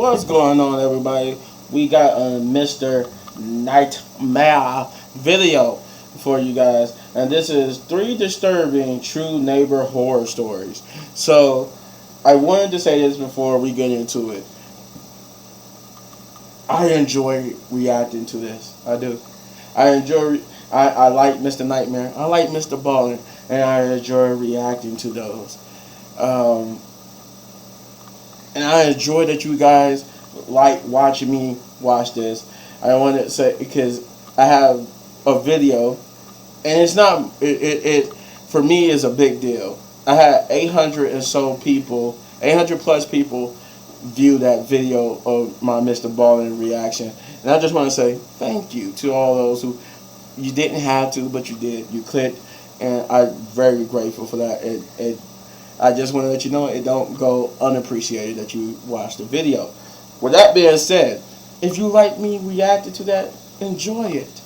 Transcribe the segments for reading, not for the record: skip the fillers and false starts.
What's going on, everybody? We got a Mr. Nightmare video for you guys, and this is 3 disturbing true neighbor horror stories. So, I wanted to say this before we get into it. I enjoy reacting to this. I do. I like Mr. Nightmare. I like Mr. Ballin', and I enjoy reacting to those. And I enjoy that you guys like watching me watch this. I want to say because I have a video, and it's not it for me is a big deal. I had 800 and so people, 800 plus people view that video of my Mr. Ballin' reaction, and I just want to say thank you to all those who you didn't have to, but you did. You clicked, and I'm very grateful for that. I just want to let you know it don't go unappreciated that you watched the video. With that being said, if you like me reacting to that, enjoy it.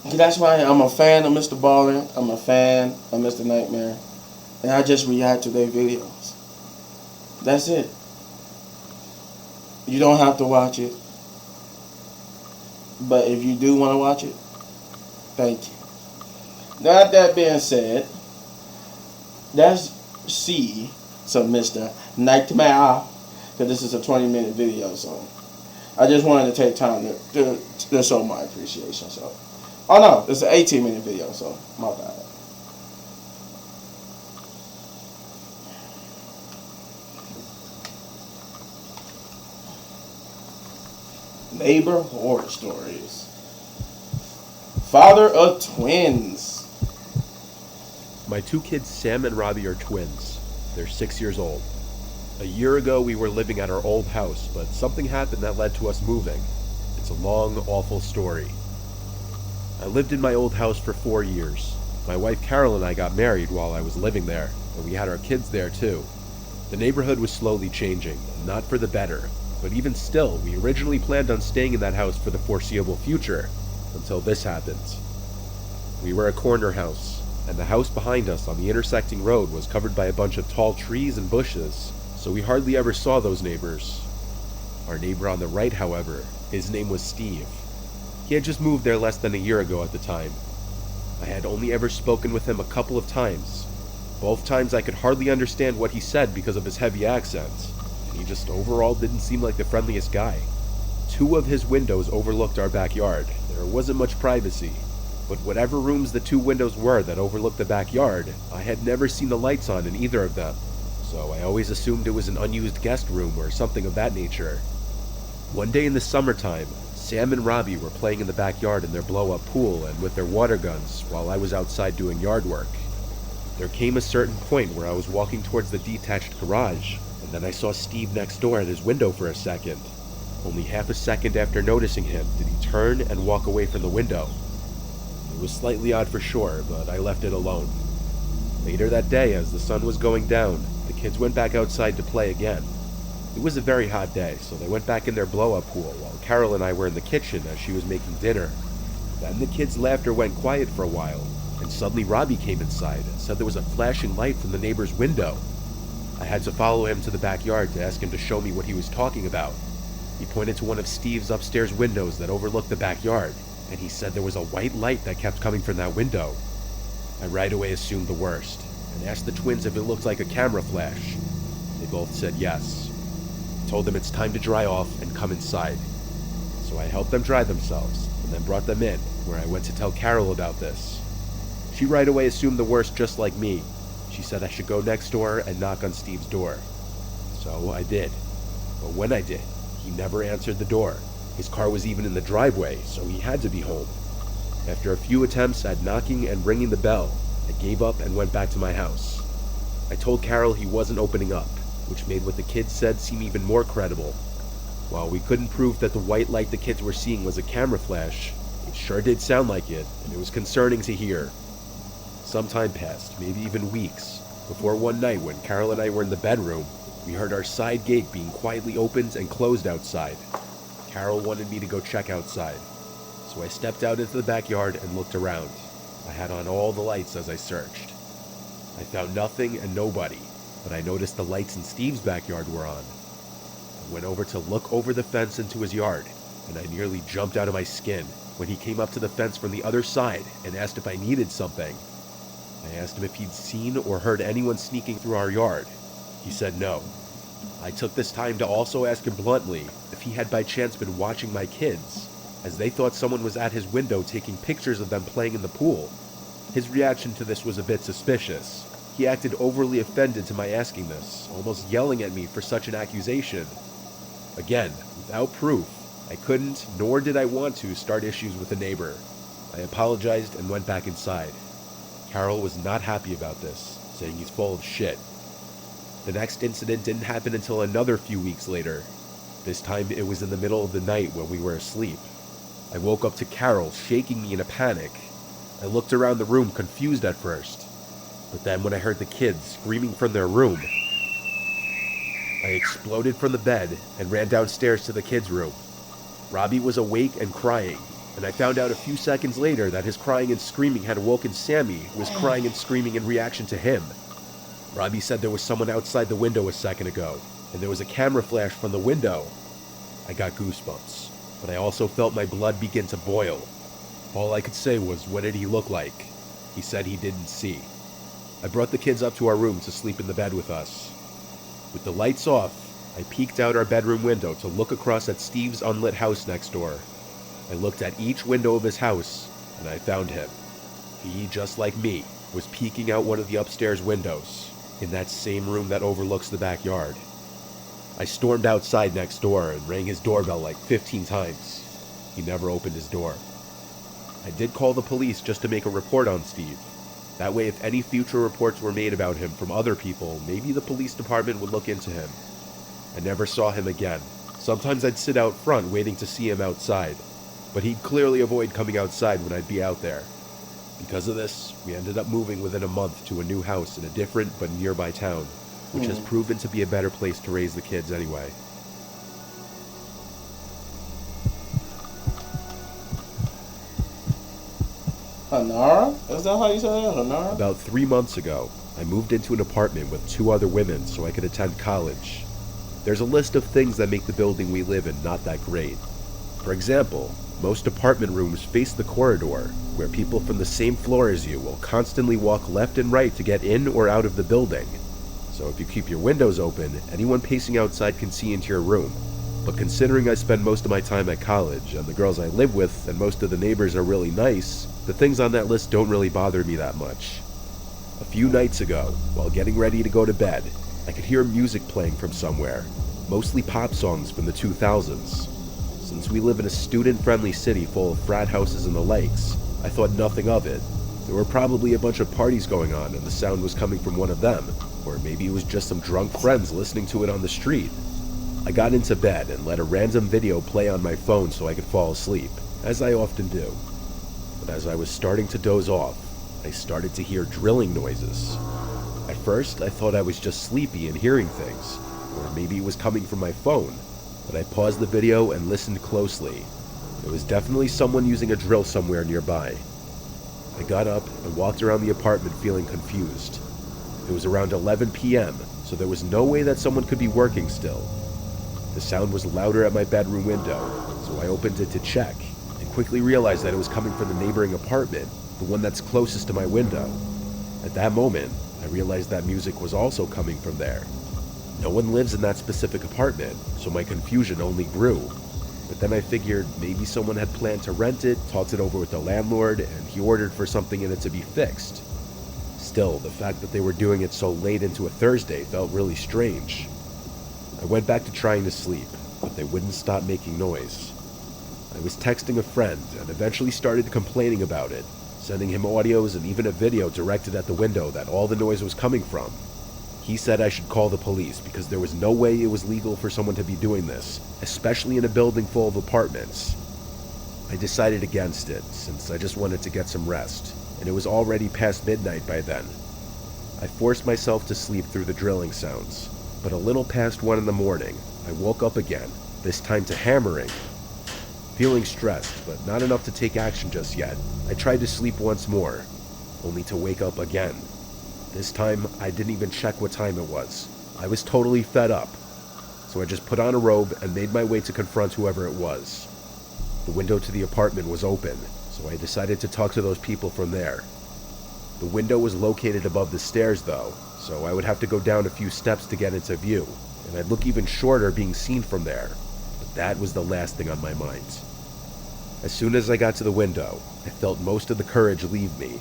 That's why I'm a fan of Mr. Ballin'. I'm a fan of Mr. Nightmare. And I just react to their videos. That's it. You don't have to watch it. But if you do want to watch it, thank you. Now that being said, let's see some Mr. Nightmare, because this is a 20-minute video, so I just wanted to take time to show my appreciation. So, oh no, it's an 18-minute video, so my bad. Neighbor horror stories. Father of twins. My 2 kids, Sam and Robbie, are twins. They're 6 years old. A year ago, we were living at our old house, but something happened that led to us moving. It's a long, awful story. I lived in my old house for 4 years. My wife Carol and I got married while I was living there, and we had our kids there too. The neighborhood was slowly changing, not for the better, but even still, we originally planned on staying in that house for the foreseeable future, until this happened. We were a corner house, and the house behind us on the intersecting road was covered by a bunch of tall trees and bushes, so we hardly ever saw those neighbors. Our neighbor on the right, however, his name was Steve. He had just moved there less than a year ago at the time. I had only ever spoken with him a couple of times. Both times I could hardly understand what he said because of his heavy accent, and he just overall didn't seem like the friendliest guy. 2 of his windows overlooked our backyard. There wasn't much privacy. But whatever rooms the 2 windows were that overlooked the backyard, I had never seen the lights on in either of them, so I always assumed it was an unused guest room or something of that nature. One day in the summertime, Sam and Robbie were playing in the backyard in their blow-up pool and with their water guns while I was outside doing yard work. There came a certain point where I was walking towards the detached garage, and then I saw Steve next door at his window for a second. Only half a second after noticing him did he turn and walk away from the window. It was slightly odd for sure, but I left it alone. Later that day, as the sun was going down, the kids went back outside to play again. It was a very hot day, so they went back in their blow-up pool while Carol and I were in the kitchen as she was making dinner. Then the kids' laughter went quiet for a while, and suddenly Robbie came inside and said there was a flashing light from the neighbor's window. I had to follow him to the backyard to ask him to show me what he was talking about. He pointed to one of Steve's upstairs windows that overlooked the backyard, and he said there was a white light that kept coming from that window. I right away assumed the worst, and asked the twins if it looked like a camera flash. They both said yes. I told them it's time to dry off and come inside. So I helped them dry themselves, and then brought them in, where I went to tell Carol about this. She right away assumed the worst just like me. She said I should go next door and knock on Steve's door. So I did. But when I did, he never answered the door. His car was even in the driveway, so he had to be home. After a few attempts at knocking and ringing the bell, I gave up and went back to my house. I told Carol he wasn't opening up, which made what the kids said seem even more credible. While we couldn't prove that the white light the kids were seeing was a camera flash, it sure did sound like it, and it was concerning to hear. Some time passed, maybe even weeks, before one night when Carol and I were in the bedroom, we heard our side gate being quietly opened and closed outside. Carol wanted me to go check outside, so I stepped out into the backyard and looked around. I had on all the lights as I searched. I found nothing and nobody, but I noticed the lights in Steve's backyard were on. I went over to look over the fence into his yard, and I nearly jumped out of my skin when he came up to the fence from the other side and asked if I needed something. I asked him if he'd seen or heard anyone sneaking through our yard. He said no. I took this time to also ask him bluntly if he had by chance been watching my kids, as they thought someone was at his window taking pictures of them playing in the pool. His reaction to this was a bit suspicious. He acted overly offended to my asking this, almost yelling at me for such an accusation. Again, without proof, I couldn't, nor did I want to, start issues with the neighbor. I apologized and went back inside. Carol was not happy about this, saying he's full of shit. The next incident didn't happen until another few weeks later. This time it was in the middle of the night when we were asleep. I woke up to Carol shaking me in a panic. I looked around the room confused at first, but then when I heard the kids screaming from their room, I exploded from the bed and ran downstairs to the kids' room. Robbie was awake and crying, and I found out a few seconds later that his crying and screaming had awoken Sammy, who was crying and screaming in reaction to him. Robbie said there was someone outside the window a second ago, and there was a camera flash from the window. I got goosebumps, but I also felt my blood begin to boil. All I could say was, "What did he look like?" He said he didn't see. I brought the kids up to our room to sleep in the bed with us. With the lights off, I peeked out our bedroom window to look across at Steve's unlit house next door. I looked at each window of his house, and I found him. He, just like me, was peeking out one of the upstairs windows, in that same room that overlooks the backyard. I stormed outside next door and rang his doorbell like 15 times. He never opened his door. I did call the police just to make a report on Steve. That way, if any future reports were made about him from other people, maybe the police department would look into him. I never saw him again. Sometimes I'd sit out front waiting to see him outside, but he'd clearly avoid coming outside when I'd be out there. Because of this, we ended up moving within a month to a new house in a different but nearby town, which has proven to be a better place to raise the kids anyway. Hanara? Is that how you say that? Hanara? About 3 months ago, I moved into an apartment with 2 other women so I could attend college. There's a list of things that make the building we live in not that great. For example, most apartment rooms face the corridor, where people from the same floor as you will constantly walk left and right to get in or out of the building. So if you keep your windows open, anyone pacing outside can see into your room. But considering I spend most of my time at college, and the girls I live with and most of the neighbors are really nice, the things on that list don't really bother me that much. A few nights ago, while getting ready to go to bed, I could hear music playing from somewhere, mostly pop songs from the 2000s. Since we live in a student-friendly city full of frat houses and the likes, I thought nothing of it. There were probably a bunch of parties going on and the sound was coming from one of them, or maybe it was just some drunk friends listening to it on the street. I got into bed and let a random video play on my phone so I could fall asleep, as I often do. But as I was starting to doze off, I started to hear drilling noises. At first, I thought I was just sleepy and hearing things, or maybe it was coming from my phone, but I paused the video and listened closely. There was definitely someone using a drill somewhere nearby. I got up and walked around the apartment feeling confused. It was around 11 p.m., so there was no way that someone could be working still. The sound was louder at my bedroom window, so I opened it to check, and quickly realized that it was coming from the neighboring apartment, the one that's closest to my window. At that moment, I realized that music was also coming from there. No one lives in that specific apartment, so my confusion only grew. But then I figured maybe someone had planned to rent it, talked it over with the landlord, and he ordered for something in it to be fixed. Still, the fact that they were doing it so late into a Thursday felt really strange. I went back to trying to sleep, but they wouldn't stop making noise. I was texting a friend and eventually started complaining about it, sending him audios and even a video directed at the window that all the noise was coming from. He said I should call the police because there was no way it was legal for someone to be doing this, especially in a building full of apartments. I decided against it, since I just wanted to get some rest, and it was already past midnight by then. I forced myself to sleep through the drilling sounds, but a little past 1 in the morning, I woke up again, this time to hammering. Feeling stressed, but not enough to take action just yet, I tried to sleep once more, only to wake up again. This time, I didn't even check what time it was. I was totally fed up. so I just put on a robe and made my way to confront whoever it was. The window to the apartment was open, so I decided to talk to those people from there. The window was located above the stairs though, so I would have to go down a few steps to get into view, and I'd look even shorter being seen from there, but that was the last thing on my mind. As soon as I got to the window, I felt most of the courage leave me.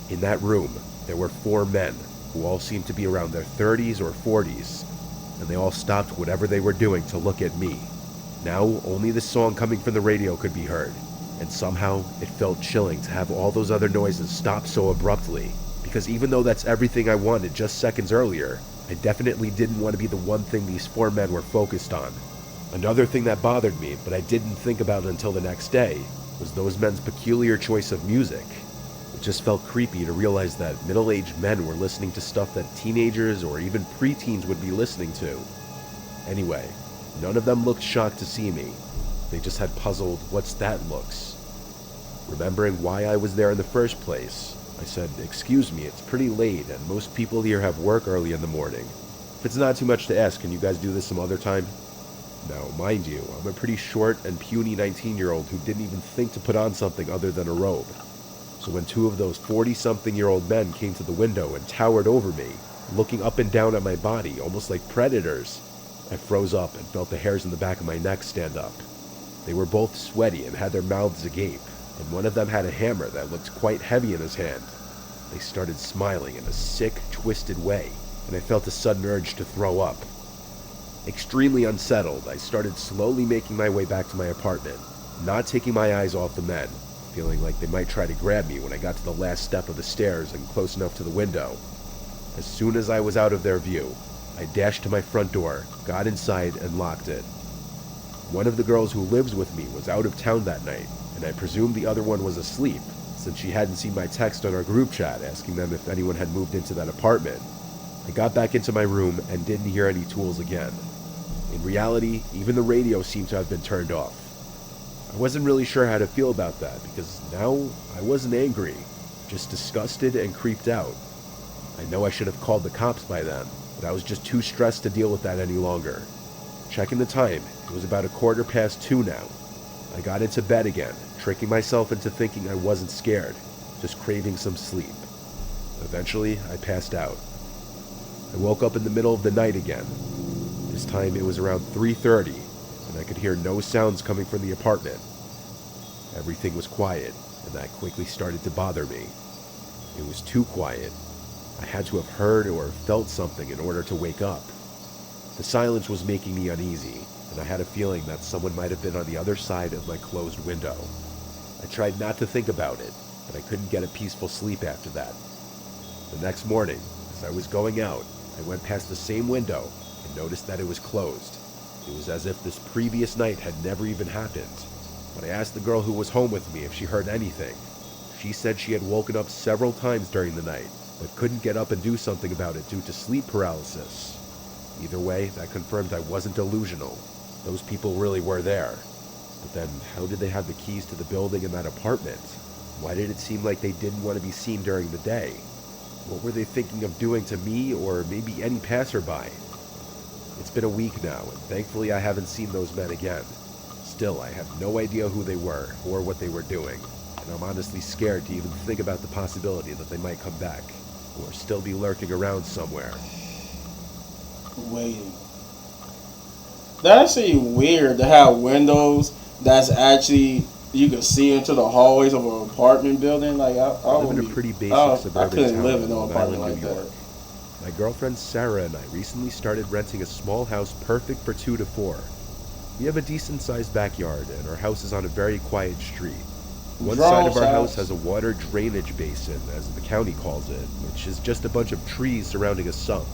In that room, there were 4 men, who all seemed to be around their 30s or 40s, and they all stopped whatever they were doing to look at me. Now, only the song coming from the radio could be heard, and somehow it felt chilling to have all those other noises stop so abruptly, because even though that's everything I wanted just seconds earlier, I definitely didn't want to be the one thing these 4 men were focused on. Another thing that bothered me, but I didn't think about it until the next day, was those men's peculiar choice of music. It just felt creepy to realize that middle-aged men were listening to stuff that teenagers or even preteens would be listening to. Anyway, none of them looked shocked to see me. They just had puzzled, "What's that?" looks. Remembering why I was there in the first place, I said, "Excuse me, it's pretty late and most people here have work early in the morning. If it's not too much to ask, can you guys do this some other time?" Now, mind you, I'm a pretty short and puny 19-year-old who didn't even think to put on something other than a robe. So when 2 of those 40-something-year-old men came to the window and towered over me, looking up and down at my body, almost like predators, I froze up and felt the hairs in the back of my neck stand up. They were both sweaty and had their mouths agape, and one of them had a hammer that looked quite heavy in his hand. They started smiling in a sick, twisted way, and I felt a sudden urge to throw up. Extremely unsettled, I started slowly making my way back to my apartment, not taking my eyes off the men, feeling like they might try to grab me when I got to the last step of the stairs and close enough to the window. As soon as I was out of their view, I dashed to my front door, got inside, and locked it. One of the girls who lives with me was out of town that night, and I presumed the other one was asleep, since she hadn't seen my text on our group chat asking them if anyone had moved into that apartment. I got back into my room and didn't hear any tools again. In reality, even the radio seemed to have been turned off. I wasn't really sure how to feel about that, because now I wasn't angry, just disgusted and creeped out. I know I should have called the cops by then, but I was just too stressed to deal with that any longer. Checking the time, it was about 2:15 now. I got into bed again, tricking myself into thinking I wasn't scared, just craving some sleep. Eventually, I passed out. I woke up in the middle of the night again. This time it was around 3:30, and I could hear no sounds coming from the apartment. Everything was quiet, and that quickly started to bother me. It was too quiet. I had to have heard or felt something in order to wake up. The silence was making me uneasy, and I had a feeling that someone might have been on the other side of my closed window. I tried not to think about it, but I couldn't get a peaceful sleep after that. The next morning, as I was going out, I went past the same window and noticed that it was closed. It was as if this previous night had never even happened. But I asked the girl who was home with me if she heard anything. She said she had woken up several times during the night, but couldn't get up and do something about it due to sleep paralysis. Either way, that confirmed I wasn't delusional. Those people really were there. But then, how did they have the keys to the building and that apartment? Why did it seem like they didn't want to be seen during the day? What were they thinking of doing to me or maybe any passerby? It's been a week now, and thankfully I haven't seen those men again. Still, I have no idea who they were or what they were doing, and I'm honestly scared to even think about the possibility that they might come back, or still be lurking around somewhere. Waiting. That's actually weird to have windows that's actually you can see into the hallways of an apartment building. Like I live in a pretty basic suburban couldn't town live in in no Long apartment Island, like New York. that. My girlfriend Sarah and I recently started renting a small house perfect for 2 to 4. We have a decent-sized backyard, and our house is on a very quiet street. One side of our house has a water drainage basin, as the county calls it, which is just a bunch of trees surrounding a sump.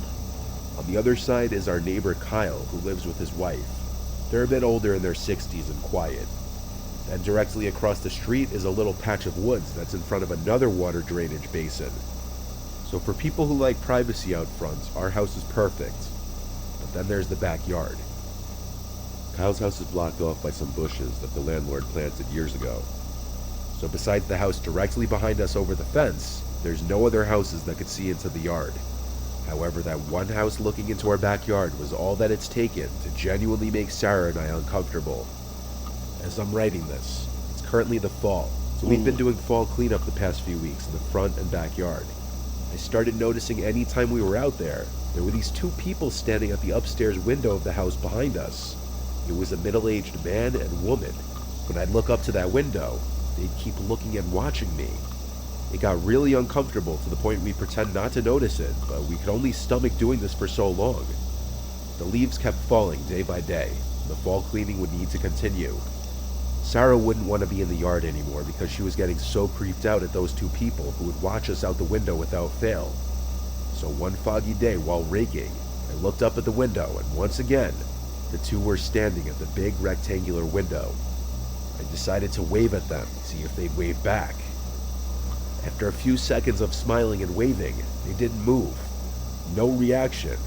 On the other side is our neighbor Kyle, who lives with his wife. They're a bit older in their 60s and quiet. And directly across the street is a little patch of woods that's in front of another water drainage basin. So for people who like privacy out front, our house is perfect. But then there's the backyard. Kyle's house is blocked off by some bushes that the landlord planted years ago. So besides the house directly behind us over the fence, there's no other houses that could see into the yard. However, that one house looking into our backyard was all that it's taken to genuinely make Sarah and I uncomfortable. As I'm writing this, it's currently the fall, so we've been doing fall cleanup the past few weeks in the front and backyard. I started noticing any time we were out there were these two people standing at the upstairs window of the house behind us. It was a middle-aged man and woman. When I'd look up to that window, they'd keep looking and watching me. It got really uncomfortable to the point we pretend not to notice it, but we could only stomach doing this for so long. The leaves kept falling day by day, and the fall cleaning would need to continue. Sarah wouldn't want to be in the yard anymore because she was getting so creeped out at those two people who would watch us out the window without fail. So one foggy day while raking, I looked up at the window and once again, the two were standing at the big rectangular window. I decided to wave at them, see if they'd wave back. After a few seconds of smiling and waving, they didn't move. No reaction.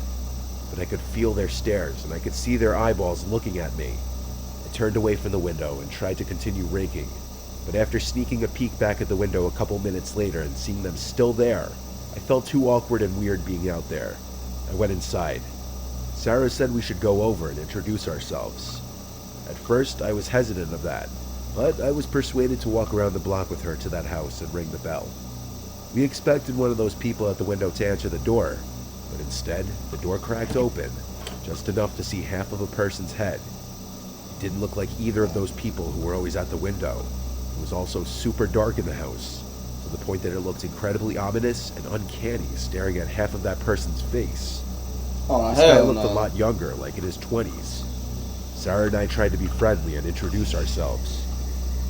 But I could feel their stares and I could see their eyeballs looking at me. I turned away from the window and tried to continue raking, but after sneaking a peek back at the window a couple minutes later and seeing them still there, I felt too awkward and weird being out there. I went inside. Sarah said we should go over and introduce ourselves. At first, I was hesitant of that, but I was persuaded to walk around the block with her to that house and ring the bell. We expected one of those people at the window to answer the door, but instead, the door cracked open, just enough to see half of a person's head. It didn't look like either of those people who were always at the window. It was also super dark in the house, to the point that it looked incredibly ominous and uncanny staring at half of that person's face. Oh, this guy hell looked no. a lot younger, like in his 20s. Sarah and I tried to be friendly and introduce ourselves.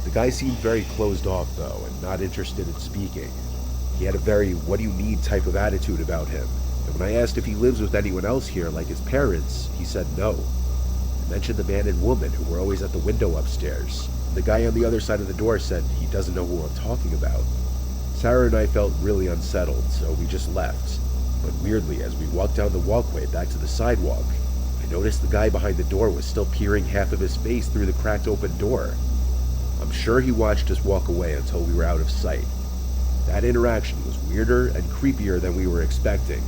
The guy seemed very closed off, though, and not interested in speaking. He had a very what do you need type of attitude about him, and when I asked if he lives with anyone else here, like his parents, he said no. I mentioned the man and woman who were always at the window upstairs. The guy on the other side of the door said he doesn't know who I'm talking about. Sarah and I felt really unsettled, so we just left. But weirdly, as we walked down the walkway back to the sidewalk, I noticed the guy behind the door was still peering half of his face through the cracked open door. I'm sure he watched us walk away until we were out of sight. That interaction was weirder and creepier than we were expecting.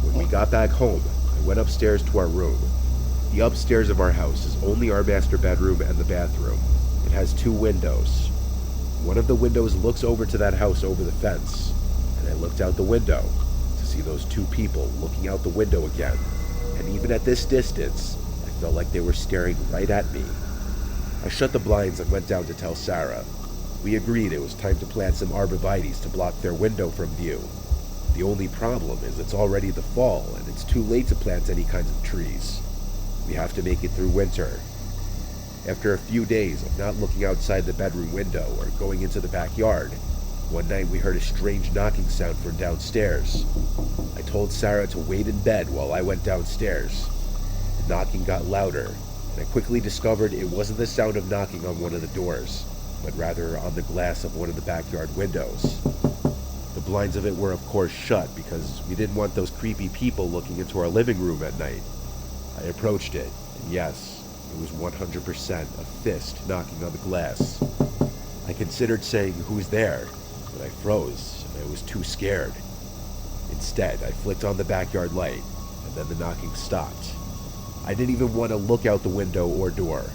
When we got back home, I went upstairs to our room. The upstairs of our house is only our master bedroom and the bathroom. It has 2 windows. One of the windows looks over to that house over the fence, and I looked out the window to see those 2 people looking out the window again. And even at this distance, I felt like they were staring right at me. I shut the blinds and went down to tell Sarah. We agreed it was time to plant some arborvitaes to block their window from view. The only problem is it's already the fall, and it's too late to plant any kinds of trees. We have to make it through winter. After a few days of not looking outside the bedroom window or going into the backyard, one night we heard a strange knocking sound from downstairs. I told Sarah to wait in bed while I went downstairs. The knocking got louder, and I quickly discovered it wasn't the sound of knocking on one of the doors, but rather on the glass of one of the backyard windows. The blinds of it were of course shut because we didn't want those creepy people looking into our living room at night. I approached it, and yes, it was 100% a fist knocking on the glass. I considered saying, "Who's there?" but I froze, and I was too scared. Instead, I flicked on the backyard light, and then the knocking stopped. I didn't even want to look out the window or door.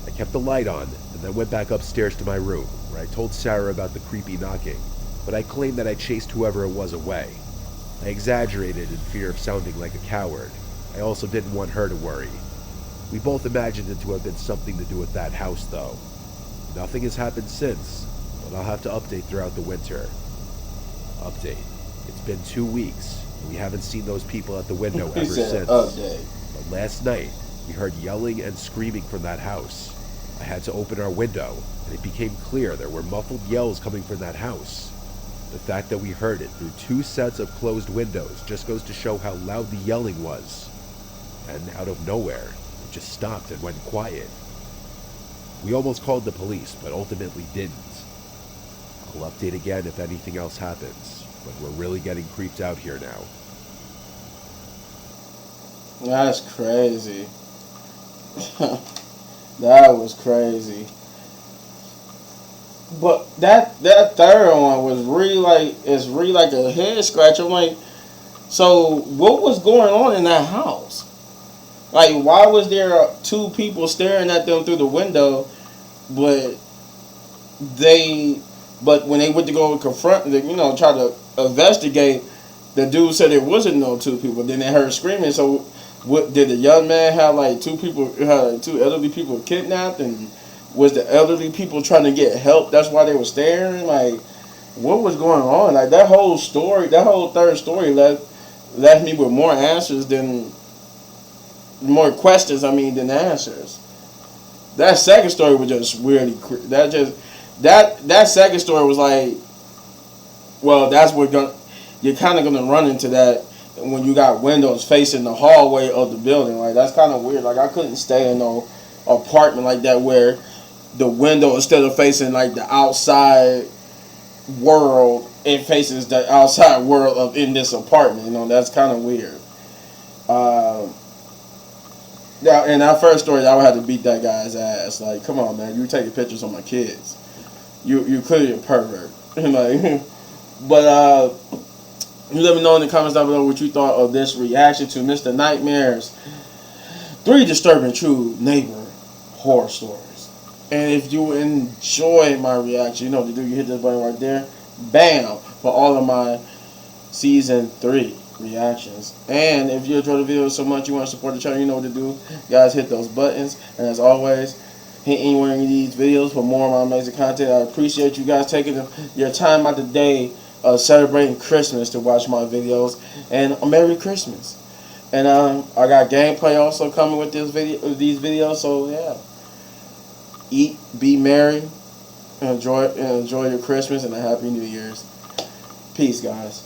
I kept the light on, and then went back upstairs to my room, where I told Sarah about the creepy knocking, but I claimed that I chased whoever it was away. I exaggerated in fear of sounding like a coward. I also didn't want her to worry. We both imagined it to have been something to do with that house, though. Nothing has happened since, but I'll have to update throughout the winter. Update. It's been 2 weeks, and we haven't seen those people at the window ever since. Update. But last night, we heard yelling and screaming from that house. I had to open our window, and it became clear there were muffled yells coming from that house. The fact that we heard it through 2 sets of closed windows just goes to show how loud the yelling was. And out of nowhere, it just stopped and went quiet. We almost called the police, but ultimately didn't. I'll update again if anything else happens, but we're really getting creeped out here now. That's crazy. That was crazy. But that third one was really like a head scratcher. I'm like, So what was going on in that house? Like, why was there two people staring at them through the window, but but when they went to go confront, try to investigate, the dude said there wasn't no two people. Then they heard screaming. So, what did the young man have? Like two people, had two elderly people kidnapped, and was the elderly people trying to get help? That's why they were staring. Like, what was going on? Like that whole story, that whole third story left me with more answers than more questions. I mean, than answers. That second story was just weirdly. That second story was like, well, that's what you're kind of gonna run into that when you got windows facing the hallway of the building. Like that's kind of weird. Like I couldn't stay in no apartment like that where the window, instead of facing like the outside world, it faces the outside world of in this apartment. That's kind of weird. Yeah, in that first story, I would have to beat that guy's ass. Like, come on, man, you taking pictures of my kids. You clearly a pervert. Like, but you let me know in the comments down below what you thought of this reaction to Mr. Nightmare's 3 disturbing true neighbor horror stories. And if you enjoy my reaction, you know what to do. You hit this button right there. Bam! For all of my season 3 reactions. And if you enjoyed the video so much you want to support the channel, you know what to do. Guys, hit those buttons. And as always, hit anywhere in these videos for more of my amazing content. I appreciate you guys taking your time out the day celebrating Christmas to watch my videos. And a Merry Christmas. And I got gameplay also coming with these videos. So yeah, eat, be merry, and enjoy your Christmas and a Happy New Year's. Peace, guys.